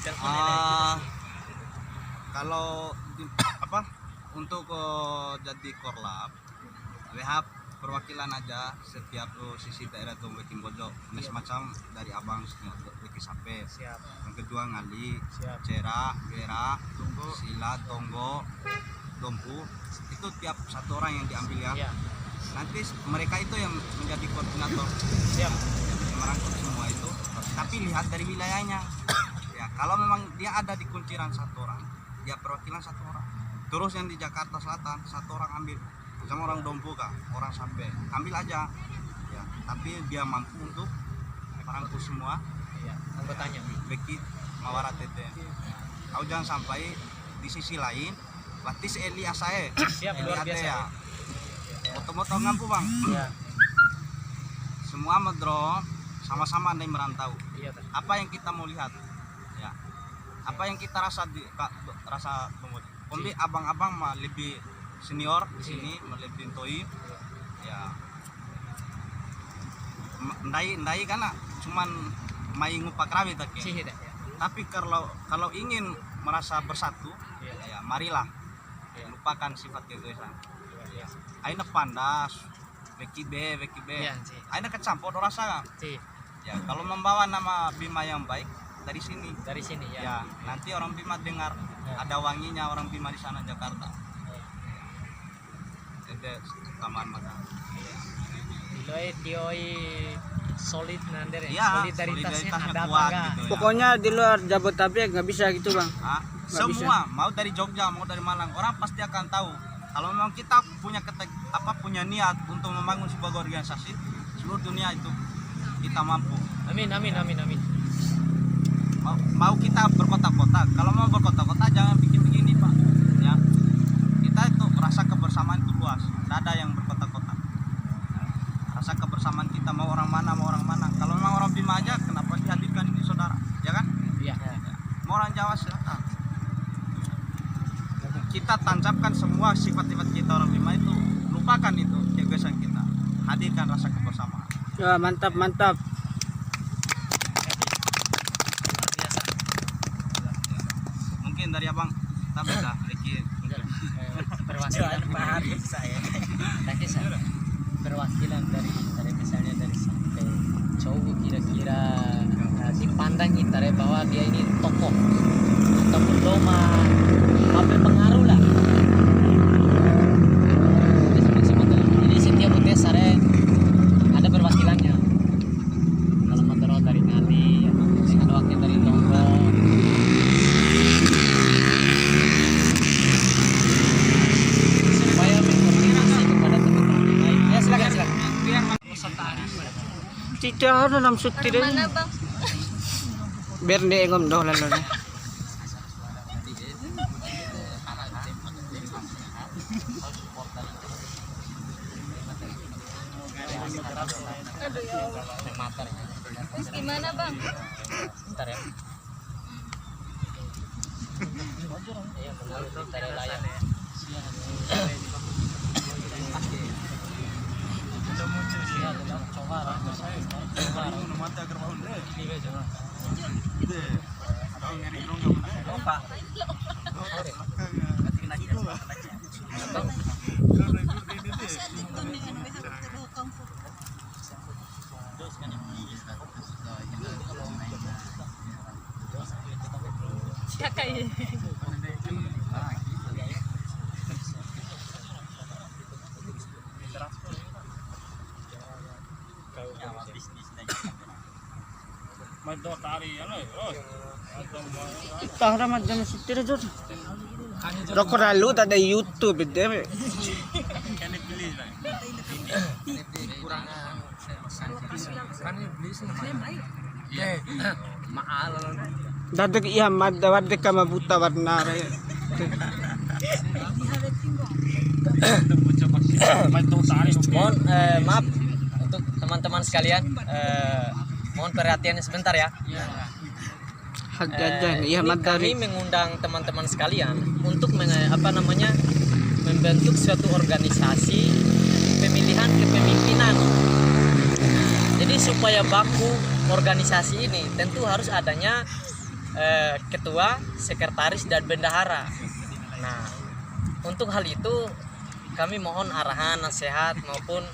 Ah, kalau apa untuk jadi korlap, WH perwakilan aja setiap sisi daerah tuh bikin pojok. Ini semacam dari abang bikin sampai. Siap. Yang kedua ngali, Siap. cera, gera, sila, tonggo, dompu. Itu tiap satu orang yang diambil ya. Iya. Nanti mereka itu yang menjadi koordinator. Siap. Yang merangkul semua itu. Tapi lihat dari wilayahnya. Ya, kalau memang dia ada di kunciran satu orang, dia perwakilan satu orang. Terus yang di Jakarta Selatan satu orang ambil. Sama orang Dompu kah, orang sampai ambil aja. Ya, tapi dia mampu untuk merangkul semua. Iya. Anggotanya. Beki Mawara Tete. Kau jangan sampai di sisi lain batis Eli Asae. Siap, luar biasa. Ya. Moto-moto ngampu bang. Iya. Semua medro sama-sama andai merantau. Iya. Apa yang kita mau lihat? Ya. Apa yang kita rasa rasa pemudi. Kombi abang-abang mah lebih senior di sini, lebih toi. Ya. Ndai karena cuman main ngupak rawi tak ya. Tapi kalau ingin merasa bersatu, ya marilah lupakan sifat keegoisan. Aina pandas, beki B. Aina kecampur rasa. Ya, kalau membawa nama Bima yang baik dari sini ya. Ya, nanti orang Bima dengar ada wanginya orang Bima di sana Jakarta. Itu taman mata. Iloi tioi solid nander Ya, solidaritasnya ada apa kuat enggak? gitu ya. Pokoknya di luar Jabodetabek nggak bisa gitu bang. Hah? Semua mau dari Jogja mau dari Malang orang pasti akan tahu kalau memang kita punya niat untuk membangun sebuah organisasi seluruh dunia itu kita mampu. Amin. Mau kita berkota-kota, kalau mau berkota-kota jangan bikin begini pak. Ya, kita itu rasa kebersamaan itu luas, tidak ada yang berkota-kota. Rasa kebersamaan kita mau orang mana. Kalau memang orang Bima aja, kenapa dihadirkan ini saudara, ya kan? Iya. Mau orang Jawa silakan. Kita tancapkan semua sifat-sifat kita orang Bima itu, lupakan itu kebiasaan kita, hadirkan rasa kebersamaan. Ya, mantap. Mungkin dari abang, kita bisa sedikit. Perwakilan perwakilan dari misalnya dari sampai cowok kira-kira dipandang Intare bahwa dia ini tokoh ataupun doma berpengaruh lah. Jadi setiap desa ada perwakilannya. Kalau motor dari Ngali, dengan wakil dari Tonggo. Supaya berkoordinasi kepada teman-teman yang lain. Ya silakan. Cita harus nam suti deh. Mana bang? Biar dia engom doh lalu. Terus gimana bang? Bentar ya. Iya, menurut kita layak. Kita harus macam suti deh tuh. Rokok lalu tak ada YouTube deh. Dadak iya madawad ka mabuta warna. Mohon maaf untuk teman-teman sekalian, mohon perhatiannya sebentar ya. Iya Kami mengundang teman-teman sekalian untuk membentuk suatu organisasi pemilihan kepemimpinan. Jadi supaya baku organisasi ini tentu harus adanya ketua, sekretaris dan bendahara. Nah, untuk hal itu kami mohon arahan, nasihat maupun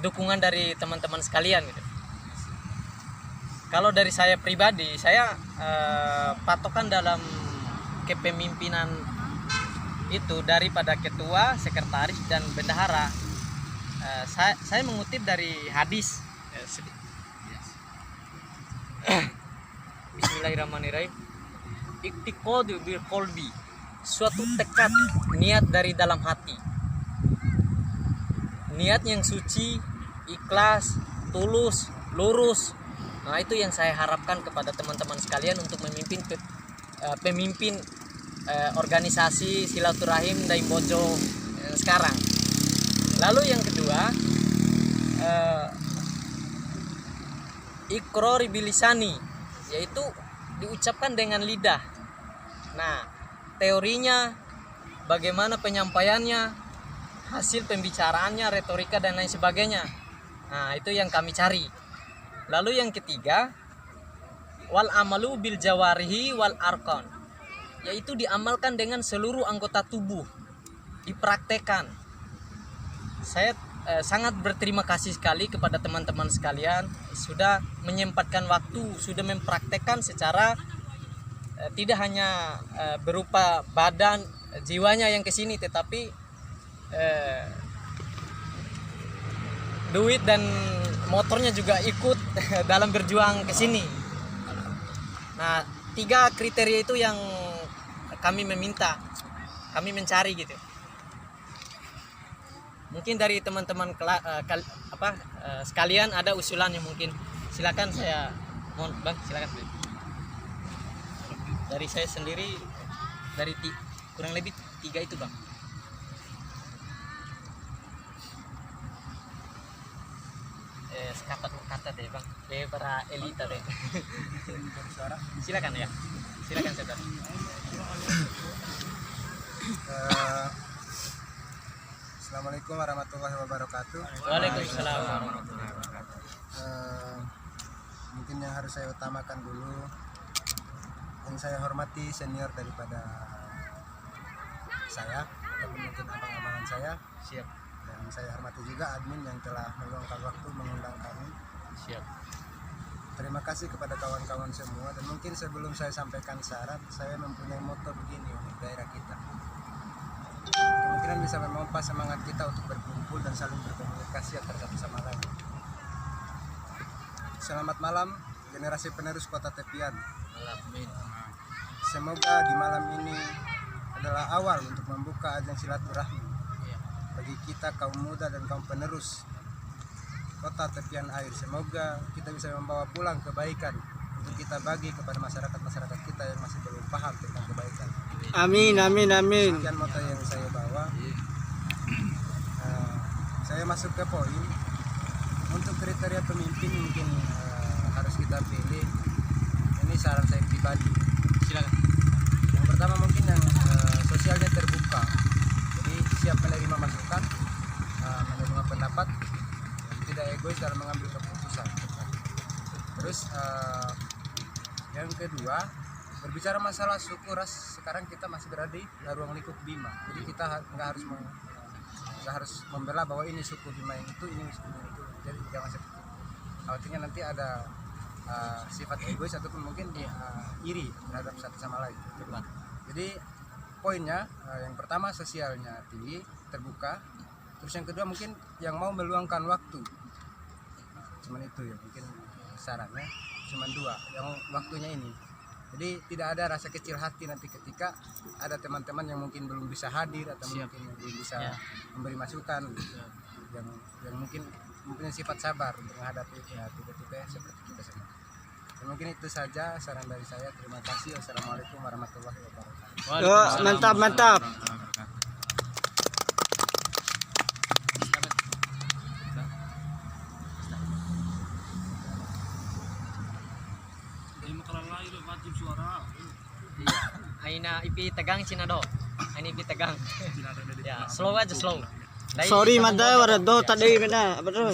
dukungan dari teman-teman sekalian gitu. Kalau dari saya pribadi, saya patokan dalam kepemimpinan itu daripada ketua, sekretaris dan bendahara. Saya mengutip dari hadis. Bismillahirrahmanirrahim. Iktiqadu bil qalbi, suatu tekad niat dari dalam hati. Niat yang suci, ikhlas, tulus, lurus. Nah, itu yang saya harapkan kepada teman-teman sekalian untuk memimpin pemimpin organisasi silaturahim Daim Bojo sekarang. Lalu yang kedua, iqrori bilisani, yaitu diucapkan dengan lidah. Nah, teorinya, bagaimana penyampaiannya, hasil pembicaraannya, retorika dan lain sebagainya. Nah, itu yang kami cari. Lalu yang ketiga, wal amalu bil jawarihi wal arkon, yaitu diamalkan dengan seluruh anggota tubuh, dipraktekan. Saya sangat berterima kasih sekali kepada teman-teman sekalian sudah menyempatkan waktu, sudah mempraktekkan secara tidak hanya berupa badan, jiwanya yang kesini, tetapi duit dan motornya juga ikut dalam berjuang ke sini. Nah, 3 kriteria itu yang kami meminta, kami mencari gitu. Mungkin dari teman-teman sekalian ada usulannya mungkin. Silakan, saya mohon Bang, silakan. Dari saya sendiri dari kurang lebih 3 itu Bang. Kata deh Bang, para elita deh. Silakan ya, silakan saudara. Assalamualaikum warahmatullahi wabarakatuh. Waalaikumsalam warahmatullahi wabarakatuh. Mungkin yang harus saya utamakan dulu, yang saya hormati senior daripada saya, ataupun mungkin abang-abangan saya. Siap. Dan saya hormati juga admin yang telah meluangkan waktu mengundang kami. Siap. Terima kasih kepada kawan-kawan semua. Dan mungkin sebelum saya sampaikan syarat, saya mempunyai moto begini untuk daerah kita. Kemungkinan bisa memompa semangat kita untuk berkumpul dan saling berkomunikasi antara satu sama lain. Selamat malam generasi penerus Kota Tepian. Amin. Semoga di malam ini adalah awal untuk membuka ajang silaturahmi bagi kita kaum muda dan kaum penerus Kota Tepian Air. Semoga kita bisa membawa pulang kebaikan untuk kita bagi kepada masyarakat kita yang masih belum paham tentang kebaikan. Amin, amin, amin. Sekian moto yang saya bawa. Saya masuk ke poin. Untuk kriteria pemimpin mungkin harus kita pilih. Ini saran saya pribadi. Silakan. Yang pertama mungkin yang sosialnya terbuka. Jadi siap menerima masukan, menerima pendapat, tidak egois dalam mengambil keputusan. Terus yang kedua, berbicara masalah suku ras, sekarang kita masih berada di ruang lingkup Bima. Jadi kita nggak harus membela bahwa ini suku Bima yang itu, ini suku Bima itu. Jadi jangan seperti itu. Artinya nanti ada sifat egois ataupun mungkin iri terhadap satu sama lain. Jadi poinnya yang pertama sosialnya tinggi, terbuka. Terus yang kedua mungkin yang mau meluangkan waktu. Cuman itu ya mungkin sarannya, cuman 2 yang waktunya ini. Jadi tidak ada rasa kecil hati nanti ketika ada teman-teman yang mungkin belum bisa hadir atau mungkin belum bisa memberi masukan yang mungkin mempunyai sifat sabar untuk menghadapi tipe-tipe seperti kita semua. Dan mungkin itu saja saran dari saya. Terima kasih. Wassalamualaikum warahmatullahi wabarakatuh. Oh, mantap, mantap. Aina ipi tegang Cina do. Ini ipi tegang. Ya, slow aja slow. Sorry madai warado tadi beda betul.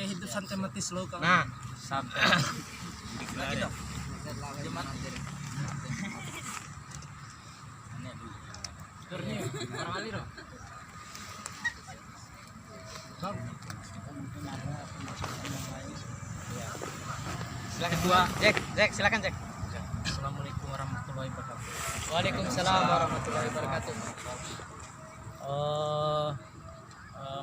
Hidup santai mati slow. Nah, sampai. Lagi dong. Silakan dua. Jack, silakan Jack. Assalamualaikum warahmatullahi wabarakatuh. Waalaikumsalam warahmatullahi wabarakatuh.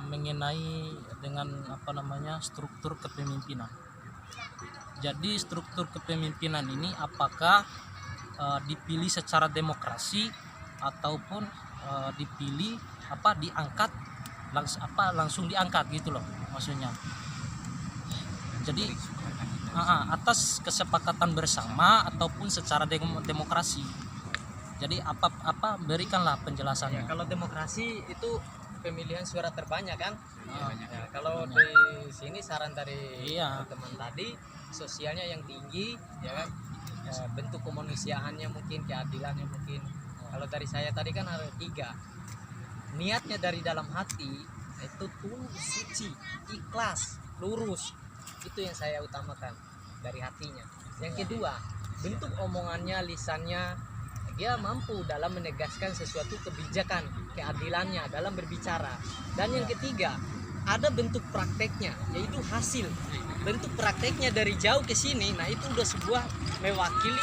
Mengenai dengan apa namanya struktur kepemimpinan. Jadi struktur kepemimpinan ini apakah dipilih secara demokrasi ataupun dipilih diangkat langsung diangkat gitu loh maksudnya. Jadi atas kesepakatan bersama ataupun secara demokrasi. Jadi berikanlah penjelasannya. Ya, kalau demokrasi itu pemilihan suara terbanyak kan? Ya, kalau di sini saran dari teman tadi, sosialnya yang tinggi, ya kan? Bentuk kemanusiaannya mungkin, keadilannya mungkin. Kalau dari saya tadi kan ada 3. Niatnya dari dalam hati itu tulus, suci, ikhlas, lurus. Itu yang saya utamakan dari hatinya. Yang kedua, bentuk omongannya, lisannya, dia mampu dalam menegaskan sesuatu kebijakan, keadilannya dalam berbicara. Dan yang ketiga, ada bentuk prakteknya, yaitu hasil. Bentuk prakteknya dari jauh ke sini, nah itu udah sebuah mewakili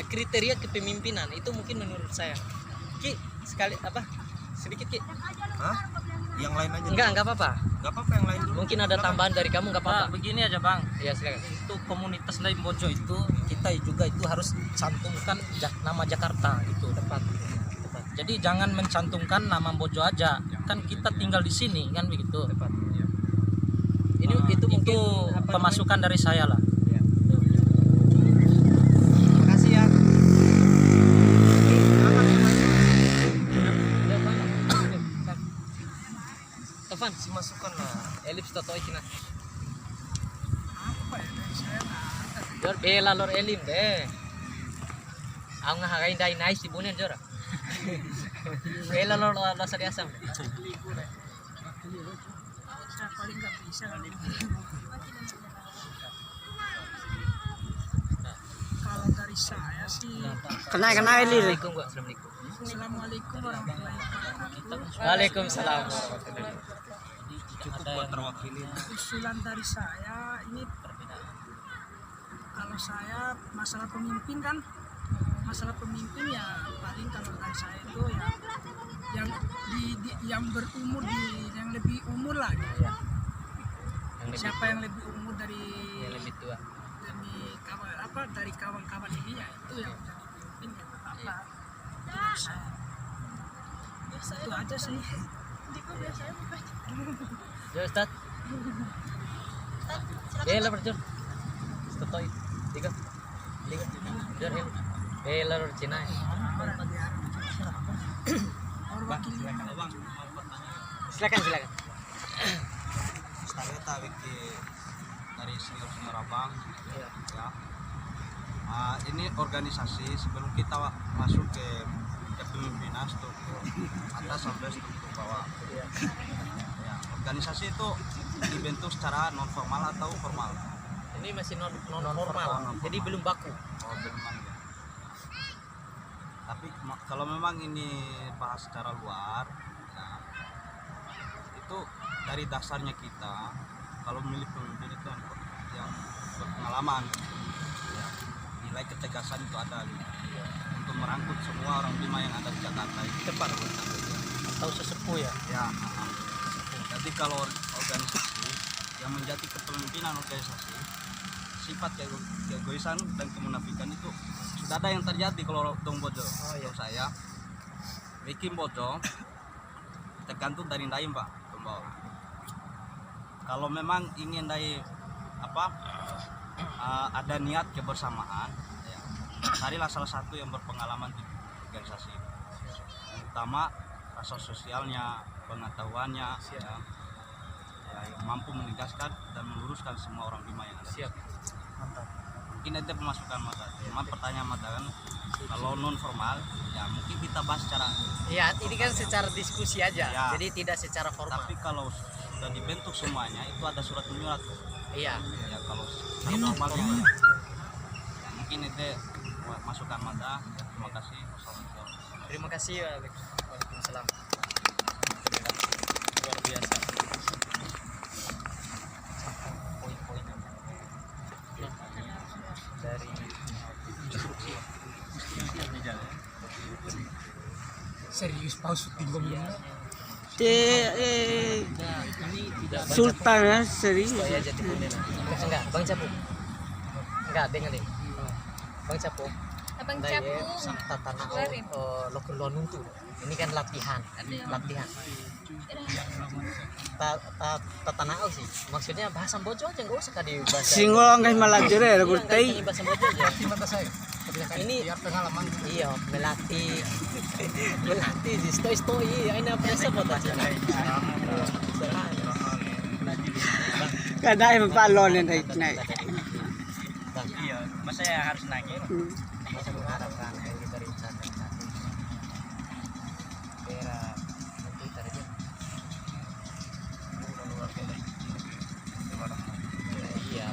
kriteria kepemimpinan. Itu mungkin menurut saya. Ki, sedikit Ki. Hah? Yang lain aja. Enggak apa-apa. Enggak apa-apa yang lain dulu. Mungkin ada tambahan dari kamu, enggak apa-apa. Begini aja Bang, Iya, silakan. untuk komunitas Daim Bojo itu kita juga itu harus cantumkan nama Jakarta gitu. Tepat. Jadi jangan mencantumkan nama Bojo aja, kan kita tinggal di sini kan begitu. Tepat. Ini itu mungkin pemasukan dari saya lah. Makasih ya. Tovan, si masukan lah. Elips toto ikina. Apa ya dari saya? Jor bela lor elim deh. Aku ngahagain dai nice dibunin jor. Bela lor lasar asam. Paling nggak bisa kalau dari saya sih. Kena Lir. Assalamualaikum. Assalamualaikum warahmatullahi wabarakatuh. Waalaikumsalam warahmatullahi wabarakatuh. Cukup buat terwakili. Usulan dari saya ini, kalau saya masalah pemimpin kan, masalah pemimpin ya paling kalau dari saya itu ya yang berumur yang lebih umur lah gitu. Siapa yang lebih umur dari Yang lebih tua. dari kawan-kawan ini ya itu yang menjadi pemimpin ya apa itu aja sih. Ya Ustaz. Bela berjur. Stotoi. Tiga. Jor hel. Bela lor Cina. Silakan. Saya tahu dari senior abang. Ya. Ini organisasi sebelum kita masuk ke kepemimpinan struktur atas sampai struktur bawah. Ya, organisasi itu dibentuk secara non formal atau formal. Ini masih non formal. Jadi belum baku. Oh, belum ada. Tapi kalau memang ini bahas secara luar, nah, itu dari dasarnya kita kalau memilih pemimpin itu yang berpengalaman, ya, nilai ketegasan itu ada untuk merangkul semua orang Bima yang ada di Jakarta itu. Tepat. Atau sesepuh ya. Ya, jadi kalau organisasi yang menjadi kepemimpinan organisasi, sifat keegoisan dan kemunafikan itu sudah ada yang terjadi kalau Dong Bojo. Kalau saya bikin Bojo tergantung dari Daim Pak, pembawa. Kalau memang ingin dari ada niat kebersamaan, ya, carilah salah satu yang berpengalaman di organisasi, terutama rasa sosialnya, pengetahuannya, ya, yang mampu menegaskan dan meluruskan semua orang Bima yang ada. Siap. Mantap. Mungkin itu pemasukan mata. Cuma pertanyaan mata kan, kalau non formal, ya mungkin kita bahas secara. Iya, ini kan secara diskusi aja. Ya. Jadi tidak secara formal. Tapi kalau sudah dibentuk semuanya, itu ada surat menyurat. Iya. Ya kalau secara formal ya, mungkin itu masukan mata. Terima kasih. Wassalamualaikum. Terima kasih ya. Waalaikumsalam. Luar biasa. Poin-poinnya dari Serius paus syuting gue belum. Sultan ya serius. supaya jadi pembina. Enggak, Bang Capu. Enggak, dengerin. Bang Capu. Abang Daya Capu. tatana Larin. lokal lonung tuh. Ini kan latihan. Tatanao sih. Maksudnya bahasa Bojo aja enggak usah kadi bahasa. Singgol nggak malajur ya, Iya, gurtei. enggak, bahasa Bojo aja. Di mata saya. Ini Biar pengalaman. iya melatih sih stoi ini apa biasa buat aja Kada ay mapalon na naik. Iya, masa ya harus naik. bisa mengharapkan yang kita rencanakan saat ini era nanti tadi iya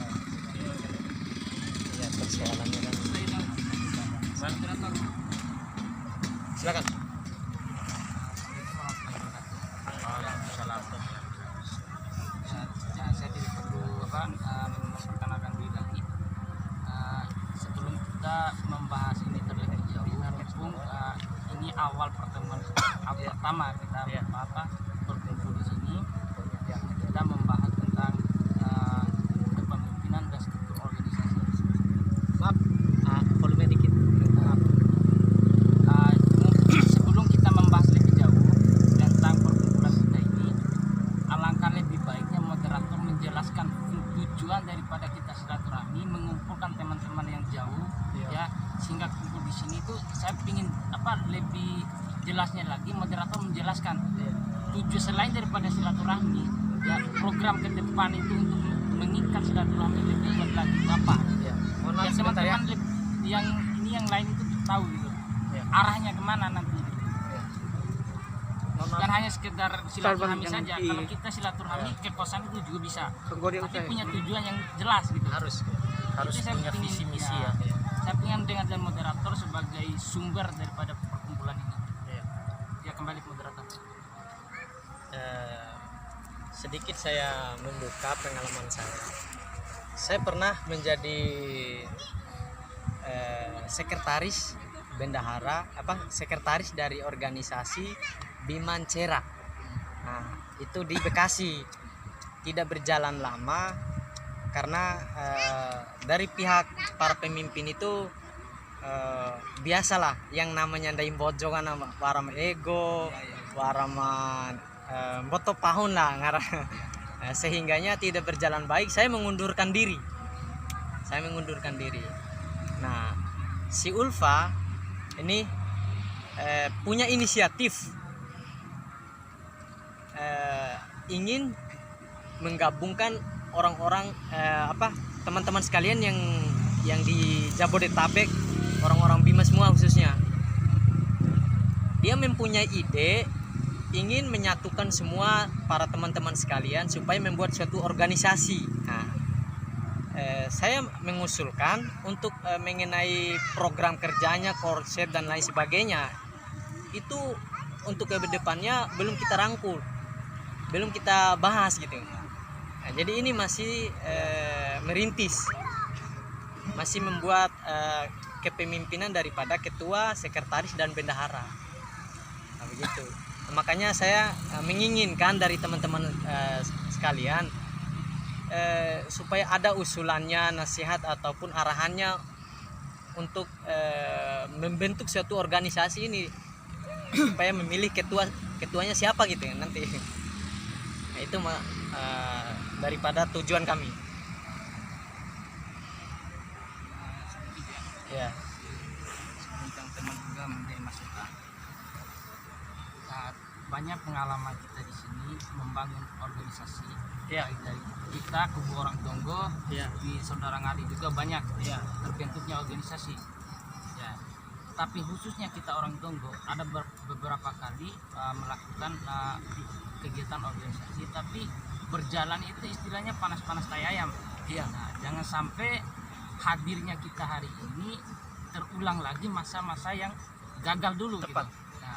iya persoalannya kan silakan. Saya tidak perlu memperkenalkan diri lagi. Sebelum kita membahas ini terlebih jauh, mumpung ini awal pertemuan pertama kita berkumpul di sini, kita membahas tentang kepemimpinan dan struktur organisasi. Maaf, volume dikit. Sebelum kita membahas lebih jauh tentang perkumpulan kita ini, alangkah lebih baiknya moderator menjelaskan tujuan daripada kita silaturahmi, mengumpulkan teman-teman yang jauh, ya, sehingga kumpul di sini itu saya ingin lebih jelasnya lagi moderator menjelaskan tujuan selain daripada silaturahmi, ya, program ke depan itu untuk mengikat silaturahmi lebih kuat lagi apa? Ya, mohon maaf Ya, sebentar ya. teman-teman yang ini yang lain itu tahu gitu, arahnya kemana nanti. Mohon Bukan maaf. hanya sekedar silaturahmi Bang, saja. jangan Kalau kita silaturahmi ke kosan itu juga bisa. Kegoreng Tapi saya. punya tujuan yang jelas gitu. harus Itu saya punya ingin- visi misi ya. Saya ingin dengan moderator sebagai sumber daripada perkumpulan ini. Iya. Ya, kembali ke moderator. Sedikit saya membuka pengalaman saya. Saya pernah menjadi sekretaris bendahara sekretaris dari organisasi Bimancera. Nah, itu di Bekasi. Tidak berjalan lama karena dari pihak para pemimpin itu biasalah yang namanya daim bojo kan waram ego, waraman boto pahun lah ngarah. Sehingganya tidak berjalan baik, saya mengundurkan diri. Nah, si Ulfa ini punya inisiatif ingin menggabungkan orang-orang teman-teman sekalian yang di Jabodetabek, orang-orang Bima semua khususnya. Dia mempunyai ide ingin menyatukan semua para teman-teman sekalian supaya membuat suatu organisasi. Nah, saya mengusulkan untuk mengenai program kerjanya, konsep dan lain sebagainya. Itu untuk ke depannya belum kita rangkul, belum kita bahas gitu. Nah, jadi ini masih merintis, masih membuat kepemimpinan daripada ketua, sekretaris dan bendahara. Nah, begitu. Makanya saya menginginkan dari teman-teman sekalian supaya ada usulannya, nasihat ataupun arahannya untuk membentuk suatu organisasi ini, supaya memilih ketuanya siapa gitu ya nanti. Nah, itu daripada tujuan kami. Ya. Tentang teman juga menjadi masukan. Banyak pengalaman kita di sini membangun organisasi. Ya. Baik dari kita kubu orang Tonggo, Ya. di saudara Ngali juga banyak terbentuknya organisasi. Ya. Tapi khususnya kita orang Tonggo ada beberapa kali melakukan kegiatan organisasi, tapi berjalan itu istilahnya panas-panas tai ayam. Iya. Nah, jangan sampai hadirnya kita hari ini terulang lagi masa-masa yang gagal dulu gitu. Nah,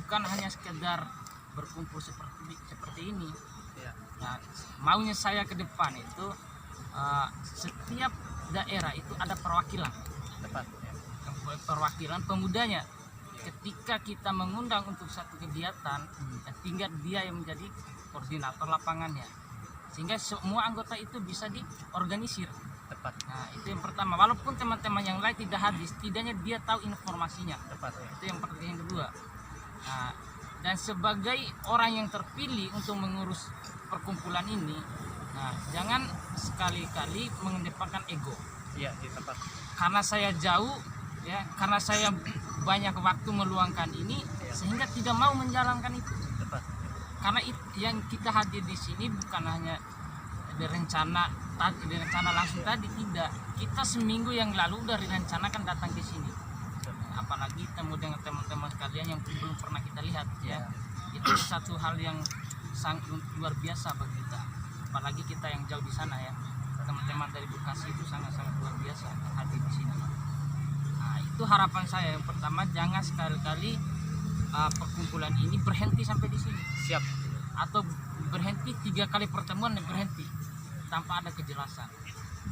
bukan hanya sekedar berkumpul seperti ini. Nah, maunya saya ke depan itu setiap daerah itu ada perwakilan. Perwakilan pemudanya. Ketika kita mengundang untuk satu kegiatan, tinggal dia yang menjadi koordinator lapangannya, sehingga semua anggota itu bisa diorganisir. Nah, itu yang pertama. Walaupun teman-teman yang lain tidak hadir, setidaknya dia tahu informasinya. Itu yang pertama. Yang kedua, nah, dan sebagai orang yang terpilih untuk mengurus perkumpulan ini, nah, jangan sekali-kali mengedepankan ego. Karena saya jauh, ya, karena saya banyak waktu meluangkan ini, sehingga tidak mau menjalankan itu. Karena yang kita hadir di sini bukan hanya rencana langsung tadi, tidak. Kita seminggu yang lalu udah direncanakan datang ke sini. Apalagi temu dengan teman-teman sekalian yang belum pernah kita lihat, ya. Itu satu hal yang sangat luar biasa bagi kita. Apalagi kita yang jauh di sana, ya. Teman-teman dari Bekasi itu sangat-sangat luar biasa hadir di sini. Nah, itu harapan saya. Yang pertama, jangan sekali-kali perkumpulan ini berhenti sampai di sini. Atau berhenti 3 kali pertemuan dan berhenti tanpa ada kejelasan.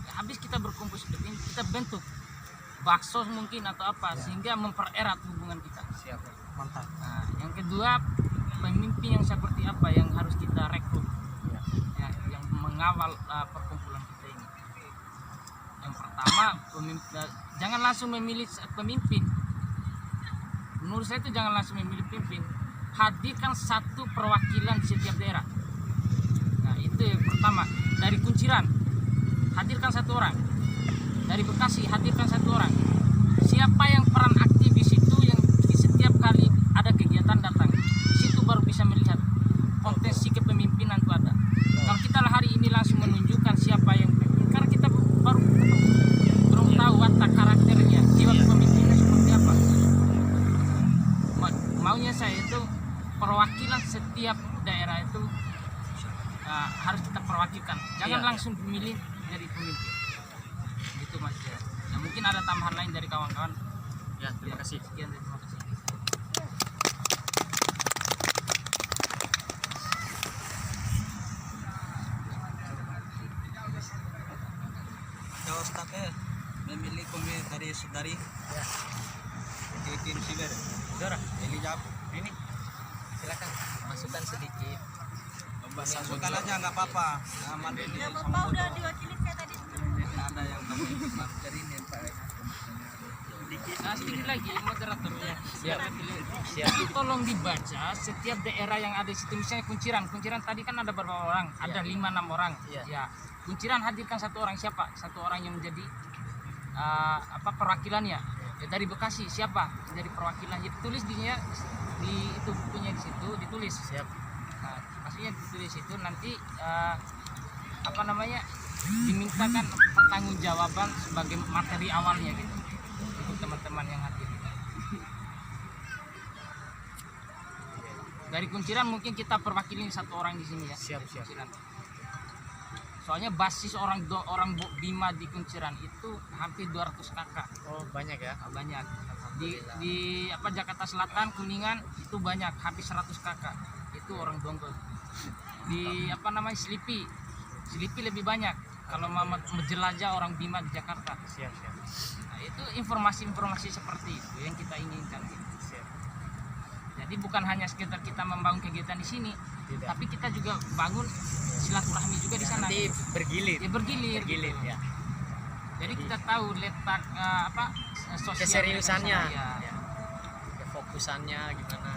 Ya, habis kita berkumpul seperti ini, kita bentuk bakso mungkin atau apa, sehingga mempererat hubungan kita. Mantap. Nah, yang kedua, pemimpin yang seperti apa yang harus kita rekrut, ya, yang mengawal perkumpulan kita ini. Yang pertama, jangan langsung memilih pemimpin. Menurut saya itu jangan langsung memilih pemimpin. Hadirkan satu perwakilan di setiap daerah. Nah, itu yang pertama. Dari Kunciran, hadirkan 1 orang. Dari Bekasi, hadirkan 1 orang. Siapa yang peran aktif di situ, yang di setiap kali ada kegiatan datang, di situ baru bisa melihat potensi kepemimpinan itu ada. Kalau kita hari ini langsung menunjukkan siapa yang pemimpin, karena kita baru belum tahu watak karakternya, jiwa kepemimpinannya seperti apa. Maunya saya itu perwakilan setiap daerah itu harus kita perwakilan. Jangan langsung memilih dari pemimpin. Gitu Mas. Nah, mungkin ada tambahan lain dari kawan-kawan. Ya, terima kasih. Sekian, terima kasih. Kalau stafnya memilih dari saudari Titin Siber, Saudara, Eli Jab, ini silakan masukkan sedikit. masukkan aja nggak apa-apa. Aman ini sama udah diwakili saya tadi. Ada yang kamu dari ini Pak. Nah, sedikit lagi moderatornya. Siap. Itu tolong dibaca setiap daerah yang ada di situ. Misalnya Kunciran tadi kan ada berapa orang? Ada 5-6 orang. Ya. Kunciran hadirkan 1 orang. Siapa? 1 orang yang menjadi perwakilannya. Ya, dari Bekasi siapa? Jadi perwakilan. Jadi tulis di itu bukunya di situ ditulis. Siap. Nah, maksudnya ditulis itu nanti dimintakan pertanggungjawaban sebagai materi awalnya gitu untuk teman-teman yang hadir. Dari Kunciran mungkin kita perwakili 1 orang di sini, ya. Siap. Kunciran. Soalnya basis orang Bima di Kunciran itu hampir 200 kakak. Oh, banyak ya? Banyak. Di Jakarta Selatan, Kuningan itu banyak, hampir 100 kakak. Itu orang Donggol. Di Selipi lebih banyak. Kalau mau menjelajah orang Bima di Jakarta. Siap. Nah, itu informasi seperti itu yang kita inginkan. Siap. Jadi bukan hanya sekedar kita membangun kegiatan di sini, tapi kita juga bangun silaturahmi juga di sana. Nanti bergilir. Ya, bergilir Gitu. ya. Jadi kita tahu letak sosial Keseriusannya, ya. Fokusannya gimana?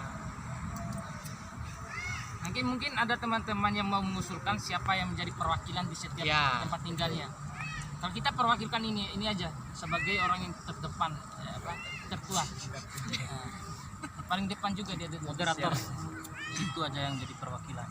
Mungkin ada teman-teman yang mau mengusulkan siapa yang menjadi perwakilan di setiap tempat tinggalnya. Kalau kita perwakilan ini aja sebagai orang yang terdepan, tertua, paling depan juga dia moderator. Itu aja yang jadi perwakilan.